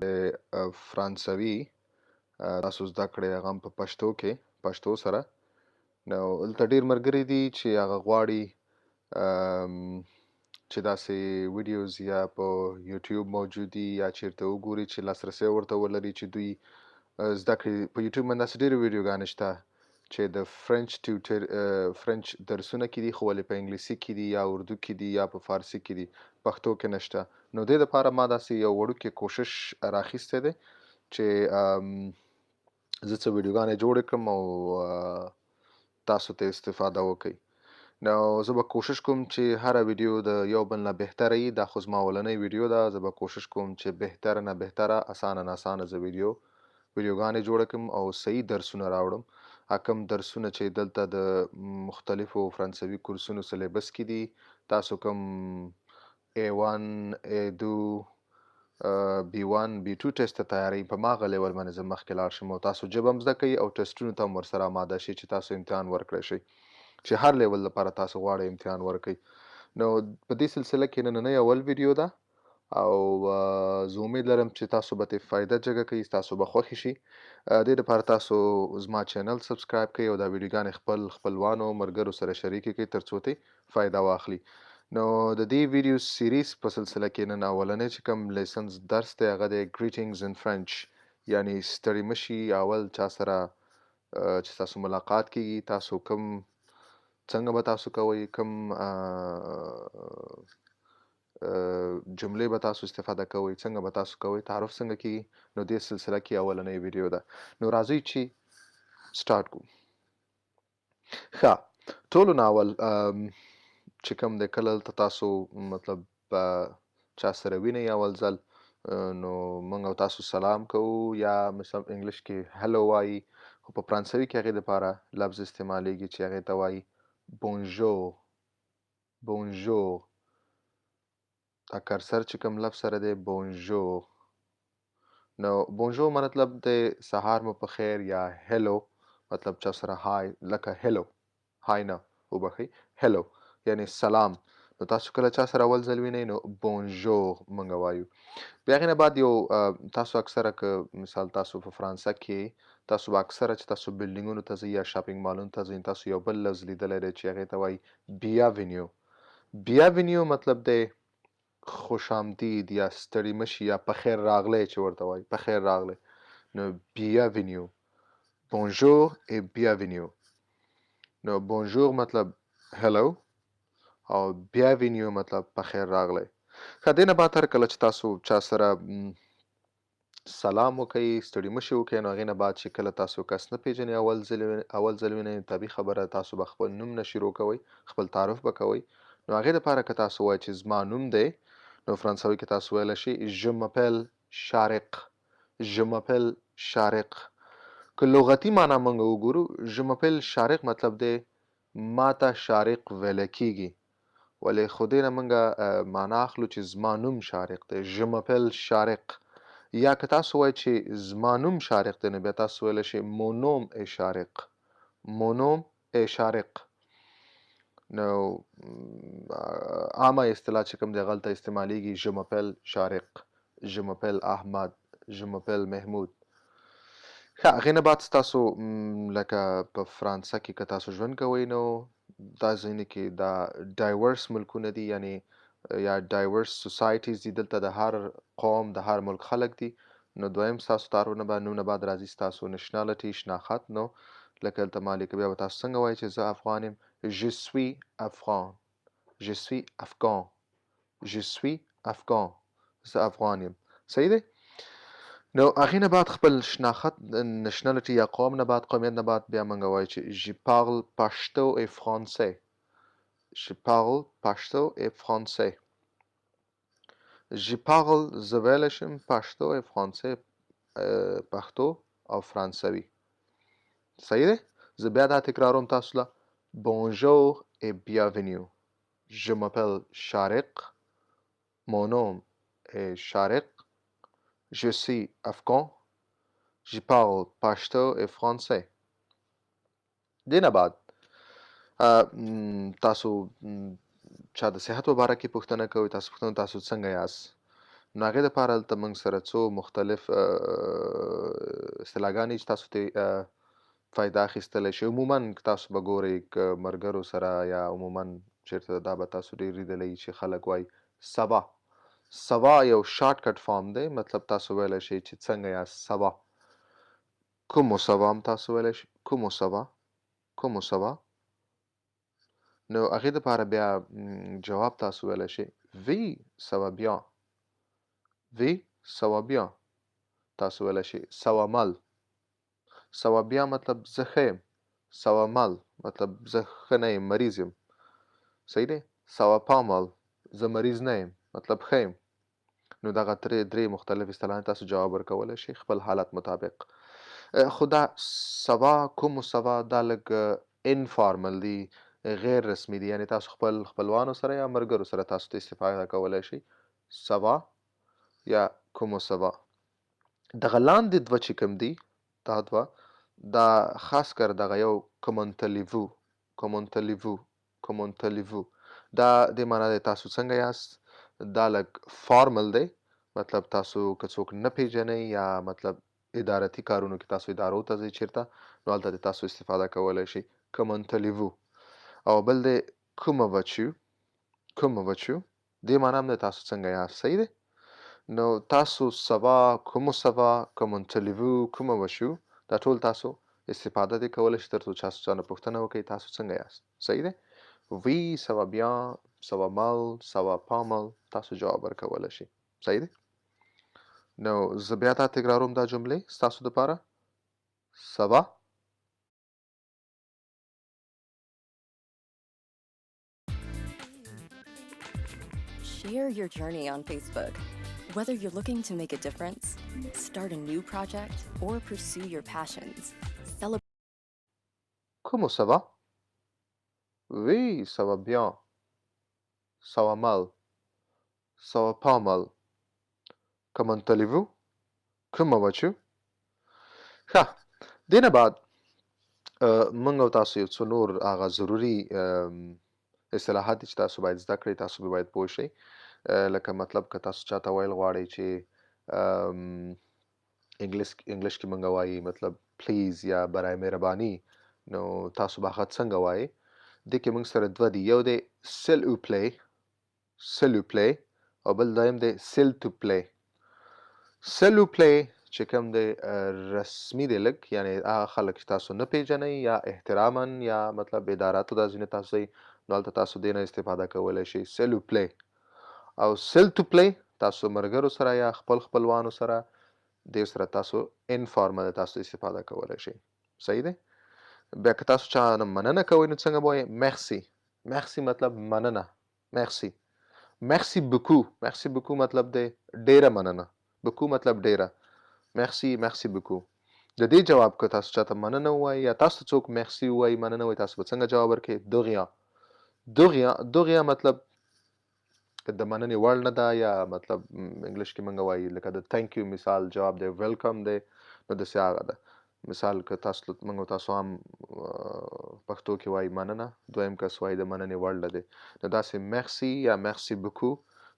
د فرانسوي تاسو زده کړئ هغه هم په پښتو سره. نو دلته ډېر ملګري دي چې هغه غواړي چې داسې ویډیوز یا په یوټیوب موجود دي یا چیرته وګوري چې لاسرسی ورته ولري چې دوی زده کړي. په یوټیوب باندې داسې ډېرې ویډیوګانې شته چې د فرنچ درسونه کې دي، خو ولې په انګلیسي کې دي یا اردو کې دي یا په فارسي کې دي، پښتو کې نشته. نو دې دپاره ما داسې یو وړوکی کوشش راخیستی دی چې زه څه ویډیوګانې جوړې کړم او تاسو ته استفاده وکړئ. نو زه به کوشش کوم چې هره ویډیو د یو بل نه بهتره وي. دا خو زما اولنۍ ویډیو ده. زه به کوشش کوم چې بهتره نه بهتره، اسانه نه اسانه زه ویډیوګانې جوړه کړم او صحیح درسونه راوړم. کوم درسونه چې دلته د مختلفو فرانسوي کورسونو سلیبس کې دي، تاسو کوم A1 A2 B1 B2 ټیسټ ته تیاری په ماغه لیول باندې زه مخکې لاړ شم او تاسو ژبه هم زده کوئ او ټیسټونو ته هم ورسره آماده شئ چې تاسو امتحان ورکړی شئ، چې هر لیول لپاره تاسو غواړئ امتحان ورکړئ. نو په دې سلسله کې نننۍ اول ویډیو ده او زه امید لرم چې تاسو به ترې فایده جګه کوي، تاسو به خوښې شي. دې دپاره تاسو زما چینل سبسکرایب کړئ او دا ویډیوګانې خپلوانو ملګرو سره شریکې کړئ تر څو ترې فایده واخلي. نو د دې ویډیو سیریز په سلسله کې نن اولنی چې کوم لیسنز درس دی هغه دی greetings in French، یعنی ستړي مه شي اول چا سره چې تاسو ملاقات کیږي تاسو څنګه به تاسو کوئ، کوم جملې به تاسو استفاده کوئ، څنګه به تاسو کوئ، تعارف څنګه کیږي. نو دې سلسله کې اولنۍ ویډیو ده. نو راځئ چې سټارټ کړو. ښه، ټولو نه اول چې کوم دی کله دلته تاسو مطلب چا سره وینئ اول ځل، نو موږ او تاسو سلام کوو یا مثلا انګلیش کې هلو وایي، خو په فرانسوي کې هغې دپاره لفظ استعمالیږي چې هغې ته وایي بونژور. بونژور دا کرسر چې کوم لفظ سره دی بونژور. نو بونژور مطلب دی سهار مو په خیر یا هلو مطلب چا سره های، لکه هلو های نه وبښئ، هلو یعنی سلام. نو تاسو کله چا سره اول ځل وینئ نو بونژور موږ وایو. بیا هغې نه بعد یو تاسو اکثره که مثال تاسو په فرانسه کې تاسو به اکثره چې تاسو بلډینګونو ته ځئ یا شاپینګ مالونو ته ځئ تاسو یو بل لفظ لیدلی دی چې هغې ته وایي بیاونیو. بیاونیو مطلب دی خوش آمدید یا ستړي مه شي یا په خیر راغلی چې ورته وایي، په خیر راغلی. نو بیاونیو، بونژور ای بیاونیو. نو بونژور مطلب هلو او بیاونیو مطلب په خیر راغلی. ښه، دې نه بعد هر کله چې تاسو چا سره سلام وکئ، ستړي مه شئ وکئ، نو هغې نه بعد چې کله تاسو کس نه پېژنئ اول ځل وینئ، طبیعي خبره تاسو به خپل نوم نه شروع کوئ، خپل تعارف به کوئ. نو هغې دپاره که تاسو وایئ چې زما نوم دی، نو فرانسوي کې تاسو ویلی شئ je m'appelle شارق. je m'appelle شارق. که لغتي معنا موږ وګورو je m'appelle شارق مطلب دی ما ته شارق ویلی کېږي، ولې خو دې نه موږ معنا اخلو چې زما نوم شارق دی. je m'appelle شارق. یا که تاسو وایئ چې زما نوم شارق دی نو بیا تاسو ویلی شئ mon nom est شارق. mon nom est شارق. نو عامه اصطلاح چې کوم دی هغه هلته استعمالیږي je m'appelle شارق، je m'appelle احمد، je m'appelle محمود. ښه، هغې نه بعد ستاسو لکه په فرانسه کې که تاسو ژوند کوئ نو دا ځایونه کې دا ډایورس ملکونه دي، یعنی یا ډایورس سوسایټیز دي. دلته د هر قوم د هر ملک خلک دي. نو دویم ستاسو تعارف نه بعد نوم نه بعد راځي ستاسو نشنالټي، شناخت. نو لکه دلته ما لیکه بیا به تاسو څنګه وایئ چې زه افغان یم je suis افغان، je suis افغان، je suis افغان، زه افغان یم. صحیح دی؟ نو هغې نه بعد خپل شناخت نشنالټي یا قوم نه بعد قومیت نه بعد بیا موږ وایو چې je parle پښتو et français. je parle پښتو et français. je parle زه ویلی شم پښتو et français، پښتو او فرانسوي. صحیح دی؟ زه بیا دا تکراروم تاسو له bonjour et bienvenue. je m'appelle شارق، mon nom est شارق، je suis afghan، je parle پښتو et français. دې نه بعد تاسو چا د صحت په باره کې پوښتنه کوئ، تاسو پوښتنه تاسو څنګه یاست، نو هغې دپاره هلته موږ سره څو مختلف اصطلاحګانې چې تاسو ترې فایده اخیستلی شئ. عموما که تاسو به ګورئ که ملګرو سره یا عموما چېرته دا به تاسو ډېر لیدلی چې خلک وایي سبا. سبا یو شارټ کټ فارم دی، مطلب تاسو ویلی شئ چې څنګه یاست سبا. کومو سبا هم تاسو ویلی شئ، کومو سبا، کومو سبا. نو هغې دپاره بیا جواب تاسو ویلی شئ وی سوا بیا، وی سوا بیا. تاسو ویلی شئ سوا مل. سوا بیا مطلب زه ښه یم. سوا مل مطلب زه ښه نه یم، مریض یم. صحیح دی؟ سوا پامل زه مریض نه یم، مطلب ښه یم. نو دغه درې مختلف اصطلاحات تاسو جواب ورکولی شئ خپل حالت مطابق. خو دا سبا، کومو سبا دا لږ انفارمل دي، غیر رسمي دي، یعنې تاسو خپلوانو سره یا ملګرو سره تاسو ته استفاده کولی شئ. سبا یا کومو سبا. دغه لاندې دوه چې کوم دي، دا دوه، دا خاص کر دغه یو کومونتلیوو، کومونتلیوو، کومونتلیوو، دا دې معنا دی تاسو څنګه یاست. دا لږ فارمل دی، مطلب تاسو که څوک نه پیژنئ یا مطلب ادارتي کارونو کې تاسو ادارو ته ځئ چېرته، نو هلته د تاسو استفاده کولی شئ. کومونتلیوو. او بل دی کومه وچو، کومه وچو، دې معنا هم دی تاسو څنګه یاست. صحیح دی؟ نو تاسو سبا، کومو سبا، کومونتلیوو، کومه وشو، دا ټول تاسو استفاده دې کولی شئ تر څو چا نه پوښتنه وکړئ تاسو څنګه یاست. صحیح دی؟ وی سوا بیا، سوا مل، سوا پامل، تاسو جواب ورکولی شئ. صحیح دی؟ نو زه بیا دا تکراروم دا جملې ستاسو دپاره. سبا. Share your journey on Facebook. Whether you're looking to make a difference, start a new project, or pursue your passions, celebrate. Comment ça va? Oui, ça va bien. Ça va mal. Ça va pas mal. Comment allez-vous? Comment vas-tu? ښه، دې نه بعد موږ او تاسو یو څو نور هغه ضروري اصطلاحات دي چې تاسو باید زده کړئ، تاسو به باید پوه شئ. لکه مطلب که تاسو چاته ویل غواړئ چې انګلیش کې موږ وایي مطلب پلیز یا برای مهرباني، نو تاسو به هغه څنګه وایئ. دې کې موږ سره دوه دي، یو دی سل او پلی، سل او پلی، او بل دویم دی سل تو پلی. سل او پلی چې کوم دی رسمي دی لږ، یعنې هغه خلک چې تاسو نه پیژنئ یا احتراما یا مطلب اداراتو دا ځینې تاسو ځئ، نو هلته تاسو دې نه استفاده کولی شئ. سل او پلی. او سل تو پلی تاسو ملګرو سره یا خپلوانو سره، دې سره تاسو انفارمل تاسو استفاده کولی شئ. صحیح دی؟ بیا که تاسو چا نه مننه کوئ نو څنګه به وایئ؟ مرسی. مرسی مطلب مننه. مرسی. مرسی بکو. مرسی بکو مطلب دی ډیره مننه. بکو مطلب ډیره. مرسی، مرسی بکو. د دې جواب که تاسو چاته مننه ووایئ یا تاسو څوک مرسی ووایي، مننه ووایي، تاسو به څنګه جواب ورکړئ؟ دوغیا. دوغیا، دوغیا مطلب د مننې وړ نه ده، یا مطلب انګلیش کې موږ وایي لکه د تhank you مثال جواب دی ویلکم دی، نو داسې هغه ده. مثال که تاسو موږ تاسو هم پښتو کې وایي مننه، دویم کس وایي د مننې وړ نه دی، نو داسې مرسی یا مرسی بکو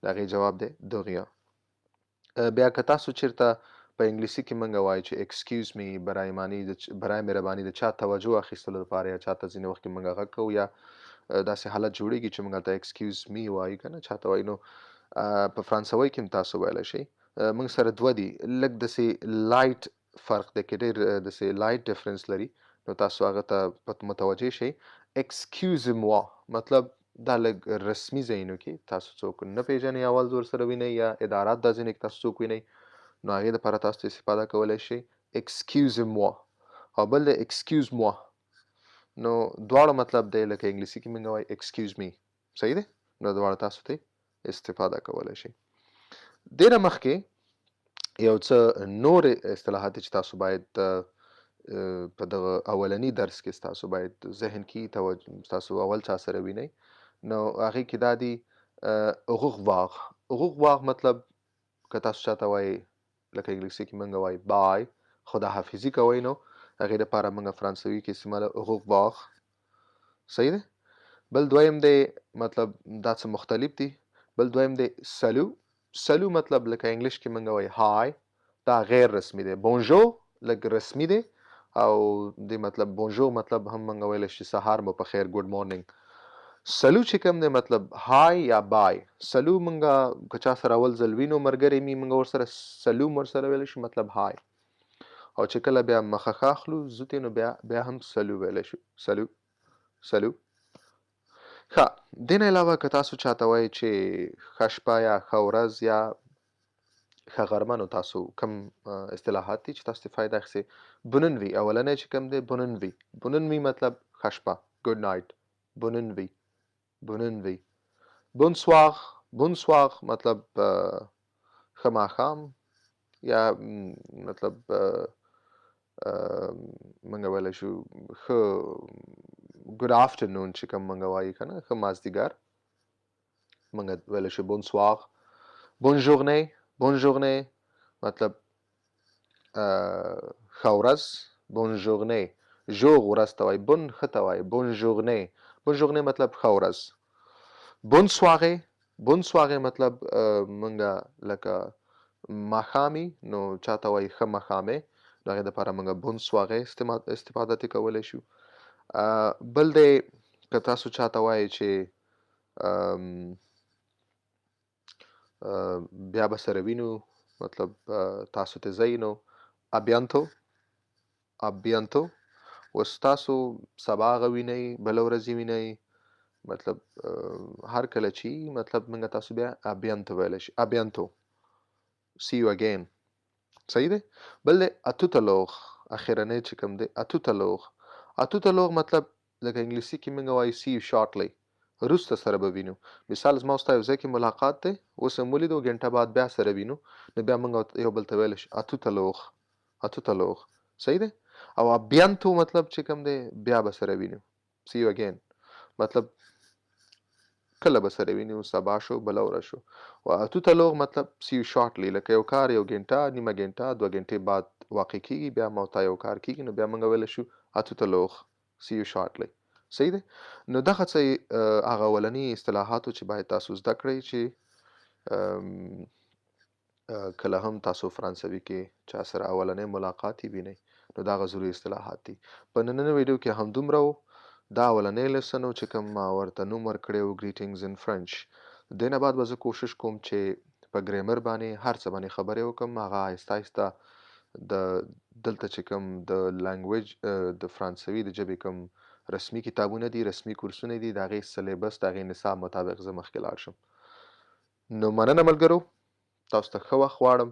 د هغې جواب دی دوغیا. بیا که تاسو چېرته په انګلیسي کې موږ وایو چې ایکسکیوز می، برای مهرباني د چا توجه اخیستلو لپاره یا چاته ځینې وخت کې موږ غږ کوو یا داسې حالت جوړېږي چې موږ هلته ایکسکیوز می وایو که نه چاته وایو، نو په فرانسوي کې هم تاسو ویلی شئ. موږ سره دوه دي، لږ داسې لایټ فرق دی، کې ډېر داسې لایټ ډفرنس لري، نو تاسو هغه ته متوجه شئ. ایکسکیوز موا مطلب دا لږ رسمي ځایونو کې تاسو څوک نه پیژنئ، اول ځل ورسره وینئ یا ادارات دا ځینې کې تاسو څوک وینئ، نو هغې دپاره تاسو ته استفاده کولی شئ ایکسکیوز موا، او بل دی ایکسکیوز موا. نو دواړه مطلب دی لکه انګلیسي کې موږ وایو ایکسکیوز می. صحیح دی؟ نو دواړه تاسو ته استفاده کولی شئ. دې نه مخکې یو څه نور اصطلاحات چې تاسو باید په دغه اولني درس کې ستاسو باید ذهن کې ستاسو اول چا سره وینئ، نو هغې کې دا دي غوغواغ. غوغواغ مطلب که تاسو چاته وایئ لکه انګلیسي کې موږ وایو بای، خداحافظي کوئ، نو هغې دپاره موږ فرانسوي کې استعمالوو غوغواغ. صحیح دی؟ بل دویم دی مطلب دا څه مختلف دي. بل دویم دی سلو. سلو مطلب لکه انګلیش کې منګه وای هاي، دا غیر رسمي دی. بونژور لکه رسمي دی، او د مطلب بونژور مطلب هم منګه ویل شي سهار مو په خیر، ګډ مورنینګ. سلو چې کوم دی مطلب هاي یا بای. سلو منګه که چا سره اول ځل وینو ملګری می منګه ورسره سلو ورسره ویل شي مطلب هاي. او چې کله بیا مخه اخلو زوتی نو بیا هم سلو ویل شي. سلو سلو. ښه، دین علاوه که تاسو چاته وایي چې ښه شپه یا ښه ورځ یا ښه غرمه، نو تاسو کوم اصطلاحات دي چې تاسو استفاده اخیستئ؟ بوننوي اولنی چې کوم دی بوننوي. بوننوي مطلب ښه شپه، ګډ نایټ. بوننوي بوننوي. بونسواغ بونسواغ مطلب ښه ماښام، یا مطلب منګه ویلی شو ښه ګډ آفټرنون چې کوم منګه وایي که نه، ښه مازدیګر منګه ویلی شو بونسواغ. بونژورنی بونژورنی مطلب ښه ورځ. بونژورنی ژوغ ورځ ته وایي، بون ښه ته وایي. بونژورنی بونژورنی مطلب ښه ورځ. بونسواغې بونسواغې مطلب منګه لکه ماښامي، نو چاته وایي ښه ماښامې، د هغې دپاره موږ بونسواغې استفاده ترې کولی شو. بل دی که تاسو چاته وایي چې بیا به سره وینو، مطلب تاسو ته ځئ، نو ابیانتو ابیانتو. اوس تاسو سبا هغه وینئ، بله ورځ یې وینئ، مطلب هر کله چې مطلب موږ تاسو بیا ابیانتو ویلی شي. ابیانتو. سی یو اګین. صحیح دی. بل دی اتوتلوغ. اخرنی چې کوم دی اتوتلوغ. اتوتلوغ مطلب لکه انګلیسي کې موږ وایو سی یو شارټلی، وروسته سره به وینو. مثال زما او ستا یو ځای کې ملاقات دی، اوس هم ولیدو، ګنټه بعد بیا سره وینو، نو بیا موږ یو بل ته ویلی شو اتوتلوغ. اتوتلوغ. صحیح دی. او ابیانتو مطلب چې کوم دی بیا به سره وینو. سی یو اګین مطلب کله به سره وینو، سبا شو، بله ورځ شو. او اتوتلوغ مطلب سی یو شارټلی، لکه یو کار یو ګنټه، نیمه ګنټه، 2 ګنټې بعد واقع کېږي، بیا ما او تا یو کار کېږي، نو بیا موږ ویلی شو اتوتلوغ. سی یو شارټلی. صحیح دی. نو دغه څه هغه اولني اصطلاحاتو چې باید تاسو زده کړئ، چې کله هم تاسو فرانسوي کې چا سره اولنی ملاقات یې وینئ، نو دا هغه ضروري اصطلاحات دي. په نننۍ ویډیو کې همدومره و. دا اولنی لیسن و چې کوم ما ورته نوم ورکړی و ګریټینګز ان فرنچ. د دې نه بعد به زه کوشش کوم چې په ګریمر باندې هر څه باندې خبرې وکړم، هغه آهسته آهسته د دلته چې کوم د لنګویج د فرانسوي د ژبې کوم رسمي کتابونه دي، رسمي کورسونه دي، د هغې سلیبس، د هغې نصاب مطابق زه مخکې لاړ شم. نو مننه ملګرو، تاسو ته ښه وخت غواړم.